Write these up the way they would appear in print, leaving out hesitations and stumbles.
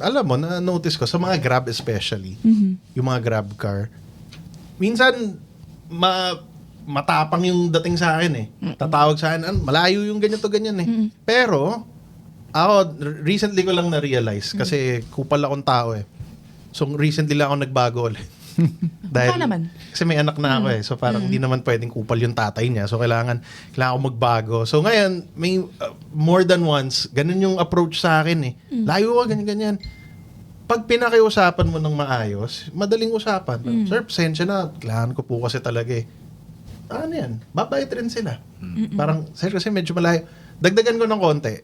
alam mo, na-notice ko, sa mga Grab especially, yung mga Grab car, minsan, matapang yung dating sa akin eh. Tatawag sa akin, malayo yung ganyan to ganyan eh. Pero, ako, recently ko lang na-realize, kasi kupal akong tao eh. So, recently lang ako nagbago ulit. Dahil, naman? kasi may anak na ako eh. So, parang hindi naman pwedeng kupal yung tatay niya. So, kailangan ako magbago. So, ngayon, may more than once, ganun yung approach sa akin eh. Layo ka, ganyan-ganyan. Pag pinakiusapan mo ng maayos, madaling usapan. Sir, pasensya na. Kailangan ko po kasi talaga eh. Ano yan? Babayad rin sila. Parang, sir, kasi medyo malayo. Dagdagan ko ng konti.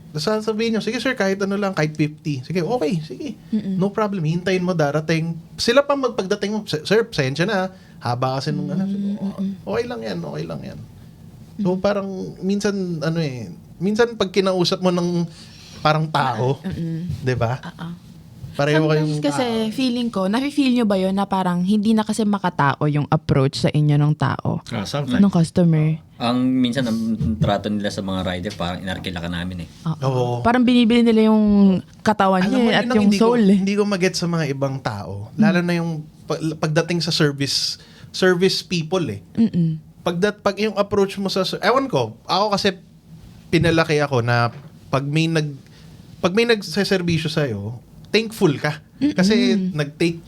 Tapos sasabihin nyo, sige sir, kahit ano lang, kahit 50. Sige, okay, sige. No problem. Hintayin mo darating. Sila pa magpagdating mo, sir, pasensya na. Haba kasi nung ano. Okay lang yan, okay lang yan. So parang, minsan, minsan pag kinausap mo ng parang tao, di ba? Pareho kayong Sometimes kasi feeling ko, nafe-feel nyo ba yun na parang hindi na kasi makatao yung approach sa inyo ng tao? Sometimes. Ng customer. Ang minsan ang trato nila sa mga rider parang inarkila ka namin eh. Oo. Parang binibili nila yung katawan Alam mo, niya at yun ang yung soul. Hindi ko mag-get sa mga ibang tao. Lalo na yung pagdating sa service people eh. Pag yung approach mo sa ewan ko, ako kasi pinalaki ako na pag may nagseserbisyo sa'yo, thankful ka. Kasi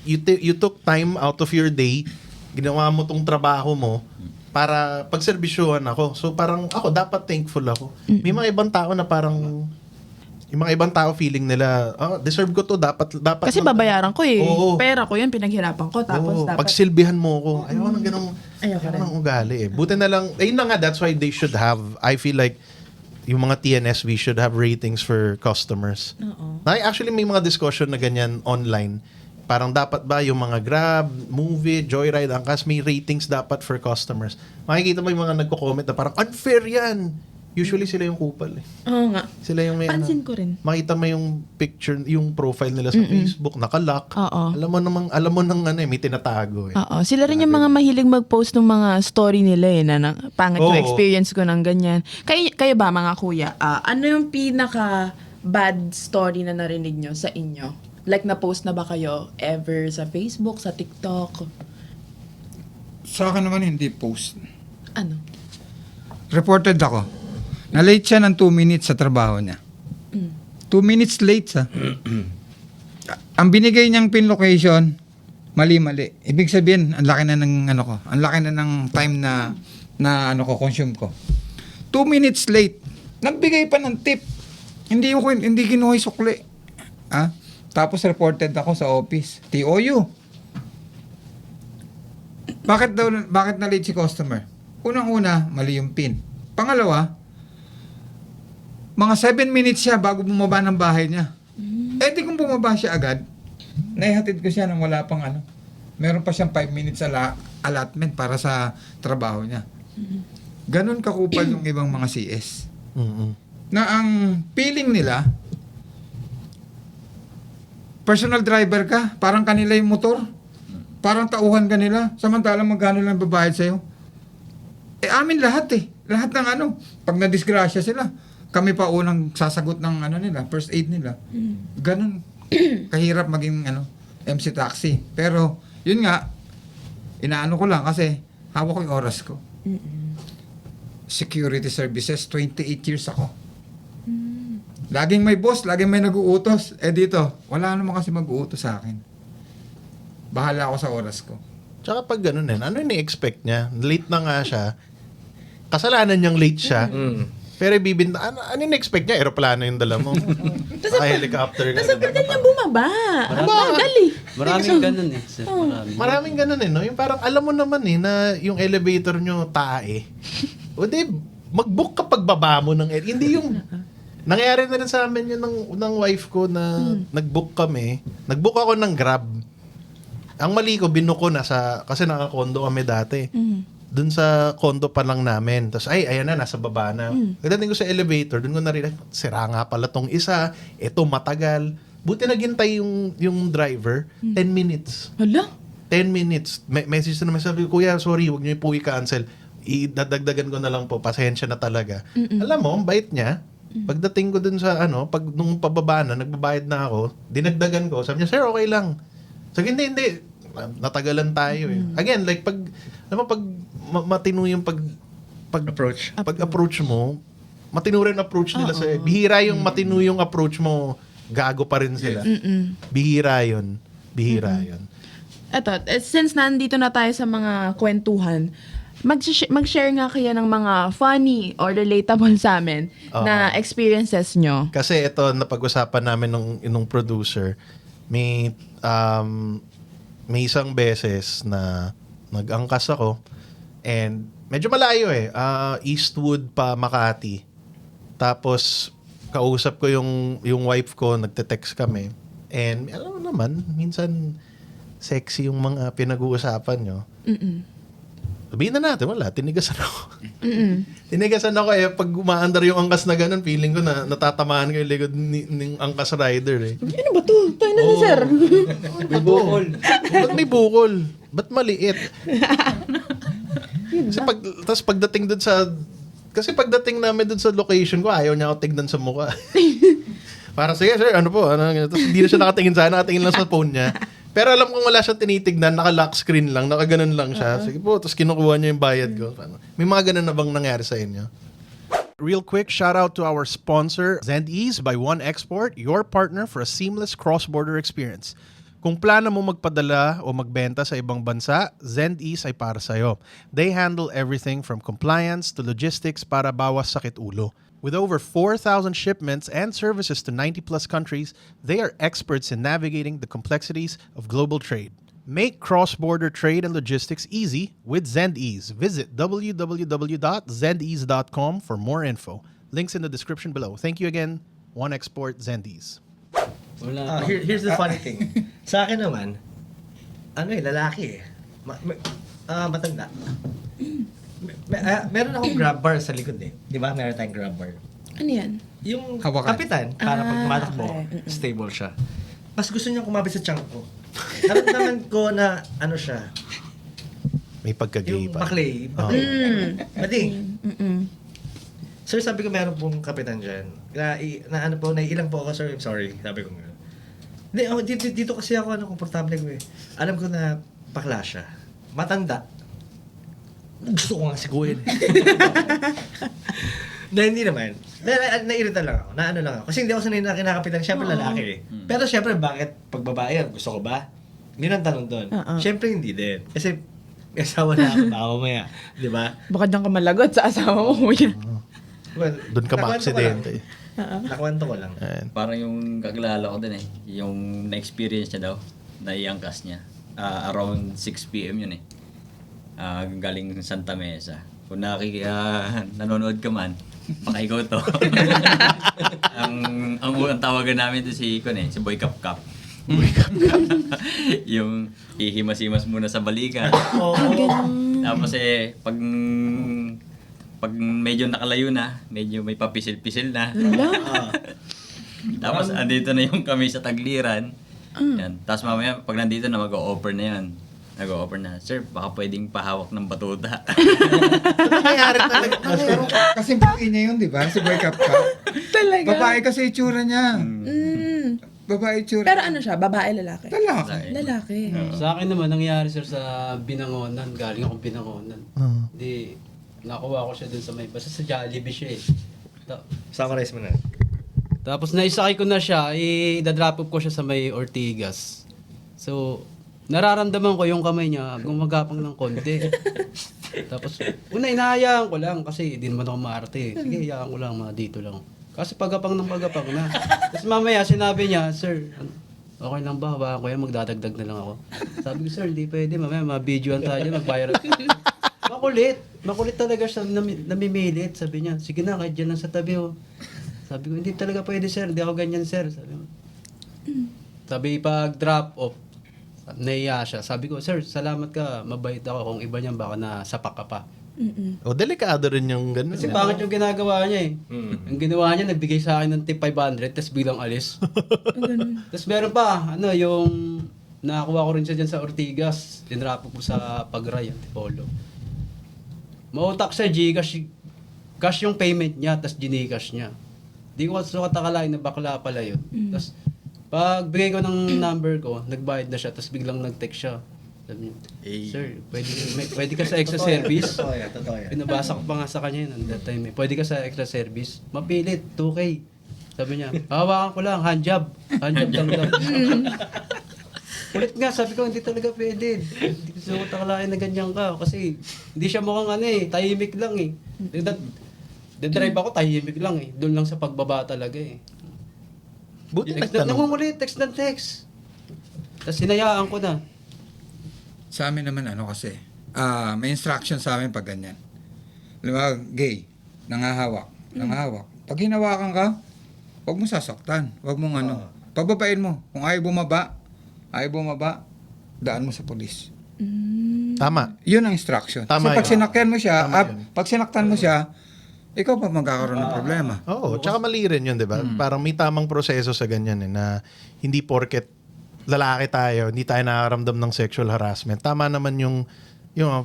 you took time out of your day, ginawa mo tong trabaho mo para pagserbisyuhan ako. So parang ako, dapat thankful ako. May mga ibang tao na parang yung mga ibang tao feeling nila, deserve ko to, dapat Kasi babayaran ko eh. Oo. Pera ko yun, pinaghirapan ko. Tapos dapat... pagsilbihan mo ko. Ayaw ng ganong Ayoko rin. ugali eh. Buti na lang, ayun na nga, that's why they should have, I feel like, yung mga TNSV should have ratings for customers. Actually, may mga discussion na ganyan online. Parang dapat ba yung mga Grab, Movie, Joyride, Angkas, may ratings dapat for customers. Makikita mo yung mga nagko-comment na parang unfair yan. Usually sila yung kupal eh. Oo nga. Sila yung may Pansin ko rin. Makita mo yung picture, yung profile nila sa Facebook, nakalock. Oo. Alam mo nang may tinatago eh. Oo. Sila rin yung mga mahilig mag-post ng mga story nila eh, na pangit yung Oo. experience ko ng ganyan. Kayo ba mga kuya, ano yung pinaka bad story na narinig nyo sa inyo? Like na-post na ba kayo ever sa Facebook, sa TikTok? Sa akin naman hindi post. Ano? Reported ako. Na-late siya ng 2 minutes sa trabaho niya. 2 minutes late sa. Ang binigay niyang pin location, mali-mali. Ibig sabihin, ang laki na ng ano ko. Ang laki na ng time na consume ko. 2 minutes late. Nagbigay pa ng tip. Hindi kinuha yung sukli. Tapos reported ako sa office. TOU. Bakit na late si customer? Unang-una, mali yung pin. Pangalawa, mga 7 minutes siya bago bumaba ng bahay niya. Di kung bumaba siya agad, naihatid ko siya nang wala pang ano. Meron pa siyang 5 minutes allotment para sa trabaho niya. Ganon kakupal yung ibang mga CS. Na ang feeling nila, personal driver ka, parang kanila yung motor. Parang tauhan ka nila, samantalang magkano lang babayad sa'yo. Amin lahat eh. Lahat ng ano, pag nadisgrasya sila, kami pa unang sasagot ng nila, first aid nila. Ganon kahirap maging MC taxi. Pero yun nga, inaano ko lang kasi hawak ko yung oras ko. Security services, 28 years ako. Laging may boss, laging may nag-uutos. Dito, wala naman kasi mag-uutos sa akin. Bahala ako sa oras ko. Tsaka pag ganun ano yung expect niya? Late na nga siya. Kasalanan niyang late siya. Pero bibinta, ano yung expect niya? Aeroplano yung dala mo. Helicopter. Tapos ang niya bumaba. Ang bagal eh. Maraming ganun eh. Sir. Maraming ganun no? Yung parang alam mo naman na yung elevator nyo tae. O di, mag-book ka pagbaba mo ng hindi yung... Nangyari na rin sa amin yun ng wife ko na nag-book kami. Nag-book ako ng Grab. Ang mali ko, binuko ko kasi naka-condo kami dati. Doon sa condo pa lang namin. Tapos, ayan na, nasa baba na. Pagdating ko sa elevator, doon ko narinig, sira nga pala tong isa. Ito, matagal. Buti naghintay yung driver, 10 minutes. Hala? 10 minutes. Message na naman, sabi ko, Kuya, sorry, huwag niyo po i-cancel. Idadagdagan ko na lang po, pasensya na talaga. Alam mo, ang bait niya. Pagdating ko dun sa nung pababa na, nagbabayad na ako, dinagdagan ko, sabi niya, sir, okay lang. Sabi, hindi. Natagalan tayo eh. Again, like, matino yung pag-approach mo, matino rin approach nila sa'yo. Bihira yung matino yung approach mo, gago pa rin sila. Bihira yun. Eto, since nandito na tayo sa mga kwentuhan, mag-share nga kayo ng mga funny or relatable sa amin na experiences nyo. Kasi ito, napag-usapan namin nung producer, may isang beses na nag-angkas ako and medyo malayo eh. Eastwood pa Makati. Tapos, kausap ko yung wife ko, nagte-text kami. And alam mo naman, minsan sexy yung mga pinag-uusapan nyo. Sabihin na natin, wala, tinigasan ako. Tinigasan ako eh, pag umaandar yung angkas na ganun, feeling ko na natatamaan ko yung likod ng angkas rider eh. Ano ba to? Tayo na sir. May bukol. Ba't may bukol? Ba't maliit? Tapos pagdating dun sa... Kasi pagdating namin dun sa location ko, ayaw niya ako tignan sa mukha. Para sige sir, ano po? Tapos hindi na siya nakatingin sa akin, nakatingin lang sa phone niya. Pero alam kong wala siyang tinitignan, naka-lock screen lang, nakaganon lang siya. Sige po, tapos kinukuha niya yung bayad ko. May mga ganun na bang nangyari sa inyo? Real quick, shout out to our sponsor, ZendEase by One Export, your partner for a seamless cross-border experience. Kung plano mo magpadala o magbenta sa ibang bansa, ZendEase ay para sa'yo. They handle everything from compliance to logistics para bawas sakit ulo. With over 4,000 shipments and services to 90-plus countries, they are experts in navigating the complexities of global trade. Make cross-border trade and logistics easy with ZendEase. Visit www.zendease.com for more info. Links in the description below. Thank you again, One Export ZendEase. Here's the funny thing. Sa akin naman, lalaki eh. Matanda. Meron akong grab bar sa likod eh. Di ba? Meron tayong grab bar. Ano yan? Yung Hawakan. kapitan, para pag tumatakbo, stable siya. Mas gusto niyang kumabit sa tiyan ko. Naramdaman ko na siya. May pagka-gay Yung pa. baklay. Mati. Sir, sabi ko meron pong kapitan dyan. Naiilang po ako, sir. I'm sorry. Sabi ko nga. Hindi, dito kasi ako, komportable ko eh. Alam ko na bakla siya. Matanda. Gusto ko nga siguin. Hindi naman. Nairita lang ako. Lang ako. Kasi hindi ako sanay na kinakapitan. Siyempre lalaki eh. Pero siyempre, bakit pag babae, gusto ko ba? Yun ang tanong doon. Siyempre hindi din. Kasi may asawa na ako baka mamaya. Di ba? Baka dyan ka malagot sa asawa mo, kuya. Well, Doon ka ma-aksidente. Nakwento ko lang. Ayan. Parang yung kakilala ko din eh. Yung na-experience niya daw, naiangkas niya. Around 6 p.m. yun eh. Galing Santa Mesa. Kung nanonood ka man, baka ikaw to. ang tawagan namin to si Boy Kap Kap. Yung hihimas-himas muna sa balikan. Tapos pag medyo nakalayo na, medyo may papisil-pisil na. Tapos andito na yung kami sa tagliran. Yan. Tapos mamaya, pag nandito na, mag-o-offer na yan. Nag-o-offer na, sir, baka pwedeng pahawak ng batuta. Nangyayari talaga. Kasi buhay niya yun, di ba? Si Boy Cup Cup. Talaga? Babae kasi itsura niya. Babae itsura. Pero ano siya? Babae, lalaki? Lalaki. Sa akin naman, nangyari sir sa Binangonan. Galing akong Binangonan. Di, nakuha ko siya dun sa may, basta sa Jollibee siya eh. Summarize mo na. Tapos naisakay ko na siya, i-drop off ko siya sa may Ortigas. So, nararamdaman ko yung kamay niya gumagapang ng konti. Tapos, inahayaan ko lang kasi di naman ako maarte. Sige, hayaan ko lang, mga dito lang. Kasi pagapang na. Tapos mamaya, sinabi niya, sir, okay lang ba? Hawakan ko yan, magdadagdag na lang ako. Sabi ko, sir, hindi pwede. Mamaya, ma-videoan tayo dyan, mag-viral. Makulit talaga siya, namimilit. Sabi niya, sige na, kahit dyan lang sa tabi. Oh. Sabi ko, hindi talaga pwede, sir. Hindi ako ganyan, sir. Sabi pag drop off, naiya siya. Sabi ko, sir, salamat ka. Mabait ako. Kung iba niyan, baka nasapak ka pa. O, delikado rin yung gano'n. Kasi pangit yung ginagawa niya eh. Ang ginawa niya, nagbigay sa akin ng tip 500, tapos bilang alis. Tapos meron pa, yung nakakuha ko rin siya dyan sa Ortigas. Dinrapo ko sa Pagray, Antipolo. Mautak siya, Gcash yung payment niya, tapos Gcash niya. Di ko kasi akalain na bakla pala yun. Tapos, pag bigay ko ng number ko, nagbayad na siya, tapos biglang nag-text siya. Sabi niya, sir, pwede ka sa extra service? Totoo yan, totoo yan. Pinabasa ko pa nga sa kanya yun, at that time. Pwede ka sa extra service? Mapilit, 2K. Sabi niya, hawakan ko lang, handjob. Handjob talaga. Ulit nga, sabi ko, hindi talaga pwede. Hindi ko akalain na ganyan ka. Kasi, hindi siya mukhang tahimik lang eh. Drive ako, tahimik lang eh. Doon lang sa pagbaba talaga eh. Buti Text nagtanong. nangungulit, text ng text. Tapos hinayaan ko na. Sa amin naman kasi, may instruction sa amin pag ganyan. Alam mo, gay, nangahawak. Pag hinawakan ka, huwag mo sasaktan. Huwag mong pababain mo. Kung ayaw bumaba, daan mo sa polis. Tama. Yun ang instruction. Tama Kasi pag yun. sinakyan mo siya, Tama yun. pag sinaktan mo siya, ikaw pa magkakaroon ng problema. Oo, tsaka mali rin yun, di ba? Parang may tamang proseso sa ganyan na hindi porket lalaki tayo, hindi tayo nakakaramdam ng sexual harassment. Tama naman yung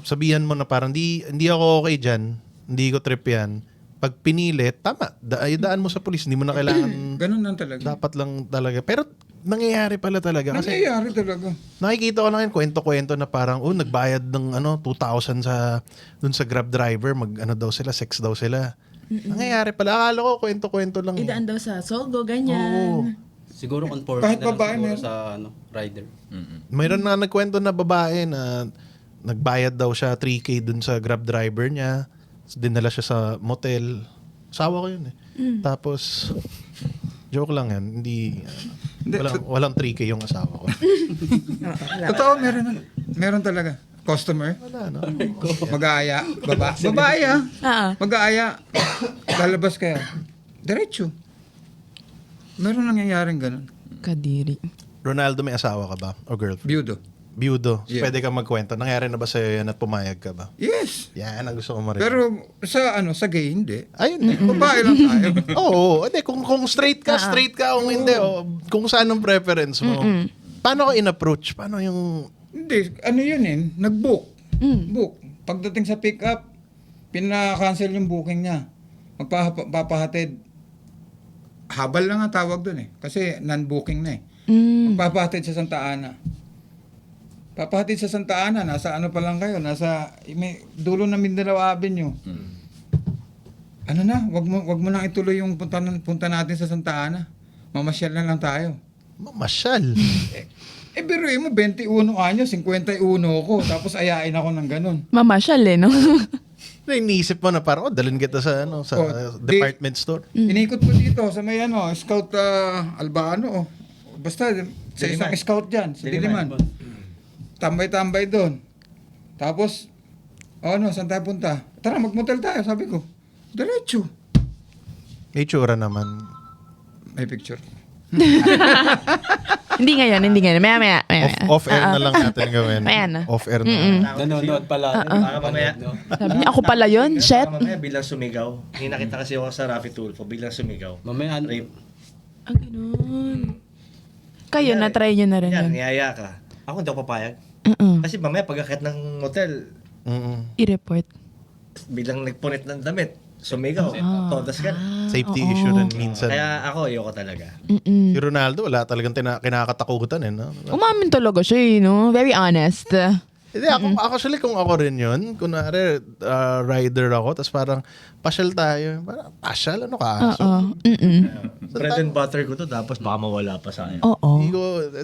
sabihan mo na parang hindi ako okay dyan, hindi ko trip yan. Pag pinilit, tama, daan mo sa pulis, hindi mo na kailangan, Ganun lang talaga. dapat lang talaga. Pero nangyayari pala talaga. Kasi Nangyayari talaga. nakikita ko lang yung kwento-kwento na parang, nagbayad ng 2,000 dun sa Grab driver, daw sila, sex daw sila. Nangyayari pala. Akala ko kwento-kwento lang. Idaan daw sa Sogo, ganyan. Oo. Siguro conforme Kahit na lang babae siguro meron. sa rider. Mayroon na nagkwento na babae na nagbayad daw siya 3K dun sa Grab driver niya. Dinala siya sa motel. Asawa ko yun eh. Tapos, joke lang yan. Walang 3K yung asawa ko. Totoo, meron talaga. Customer, Wala, no? mag-aaya, babae mag-aaya, lalabas kayo. Diretso. Meron nangyayaring ganun. Kadiri. Ronaldo, may asawa ka ba? O girlfriend? Byudo. Byudo. So, Yeah. pwede ka magkwento. Nangyari na ba sa'yo yan at pumayag ka ba? Yes. Yan ang gusto ko marinig. Pero sa gay, hindi. Ayun. Babae lang tayo. Oo. Hindi, kung straight ka, straight ka. Kung hindi, kung saan ang preference mo. Paano ka in-approach? Paano yung... Hindi, yun nag-book. Book. Pagdating sa pick-up, pina-cancel yung booking niya. Magpapahatid. Habal lang ang tawag dun kasi non-booking na Magpapahatid sa Santa Ana. Papahatid sa Santa Ana, nasa pa lang kayo? Nasa may dulo ng Mindanao Avenue. Wag mo nang ituloy yung punta natin sa Santa Ana. Mamasyal na lang tayo. Mamasyal. Biruin mo, 21 anyos, 51 ko, tapos ayain ako ng ganun. Mamasyal no? Iniisip mo na parang, dalhin kita sa department store. Inikot ko dito sa may Scout Albano. Basta, sa isang scout dyan, sa Diliman. Tambay-tambay doon. Tapos, saan tayo punta? Tara, magmotel tayo, sabi ko. Diretso. May tsura naman. May picture. Hindi ngayon. Maya. Off-air na lang natin gawin. Ayan na. Off-air na lang. Nanonood pala. Baka mamaya, Sabi niya, ako pala yun, shit. baka mamaya biglang sumigaw. Hindi nakita kasi ako sa Rafi Tulfo, biglang sumigaw. Mamaya, Rape. Ang ganun. Kayo, na-try nyo na rin Yan, yun. niyaya ka. Ako hindi ako papayag. Kasi mamaya pag-akit ng motel, I-report. biglang nagpunit ng damit. Sumigaw. Todas ka na. Safety issue rin minsan. Kaya ako, ayoko talaga. Si Ronaldo, wala talagang kinakatakutan no? Umamin talaga siya, no? Very honest. Hindi, actually kung ako rin yun, kunwari rider ako, tapos parang pasyal tayo. Parang pasyal? Ano ka? Bread and butter ko to, tapos baka mawala pa sa akin. Oo.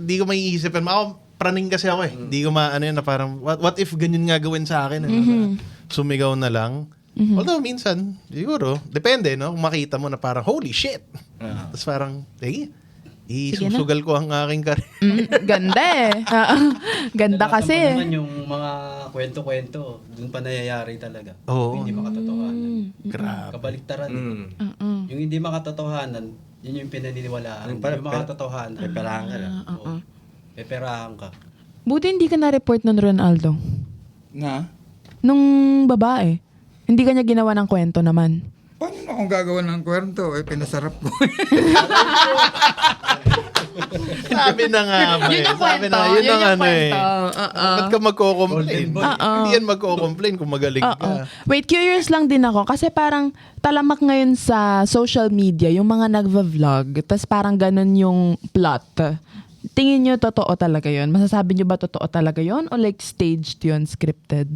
Hindi ko may iisipin. Ako, praning kasi ako eh. Hindi ko maano yun na parang, what if ganyan nga gawin sa akin? Na sumigaw na lang. Although minsan, siguro, depende, no? Kung makita mo na parang, holy shit! Tapos parang, isusugal ko ang aking career. Ganda eh. Ganda kasi. naman yung mga kwento-kwento, dun pa nangyayari talaga. Oo. Hindi makatotohanan. Grabe. Kabaliktaran. Yung hindi makatotohanan, yun yung pinaniniwalaan. Yung makatotohanan. Peperahan ka lang. Oo. Peperahan ka. Buti hindi ka na-report nun, Ronaldo. Na? Nung babae. Hindi ka niya ginawa ng kwento naman. Paano na akong gagawa ng kwento? Pinasarap ko. Sabi na nga ba Yun yung Sabi kwento. na, Yun yung ano eh. kwento. Oo. Ba't ka magko-complain? Oo. Hindi yan magko-complain kung magaling Oo. ka. Wait, curious lang din ako kasi parang talamak ngayon sa social media yung mga nagva-vlog tas parang ganun yung plot. Tingin nyo totoo talaga yun? Masasabi nyo ba totoo talaga yun? O like staged yun, scripted?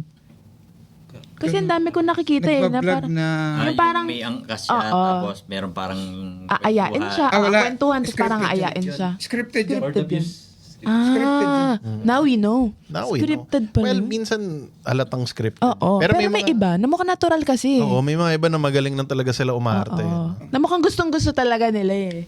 Kasi ang dami ko nakikita eh. Na Nagbablog parang, na... Yung parang- may angkas siya, Oo. tapos meron parang aayain siya. wala. Kwentuhan, tapos parang Scripted aayain yun. siya. Scripted yun. Scripted yun. Now we know. Now we know. Scripted pala. Well, minsan halatang scripted. Oo. Pero may mga- iba na mukhang natural kasi. Oo, may mga iba na magaling na talaga sila umarte. Oo. Na mukhang gustong-gusto talaga nila eh.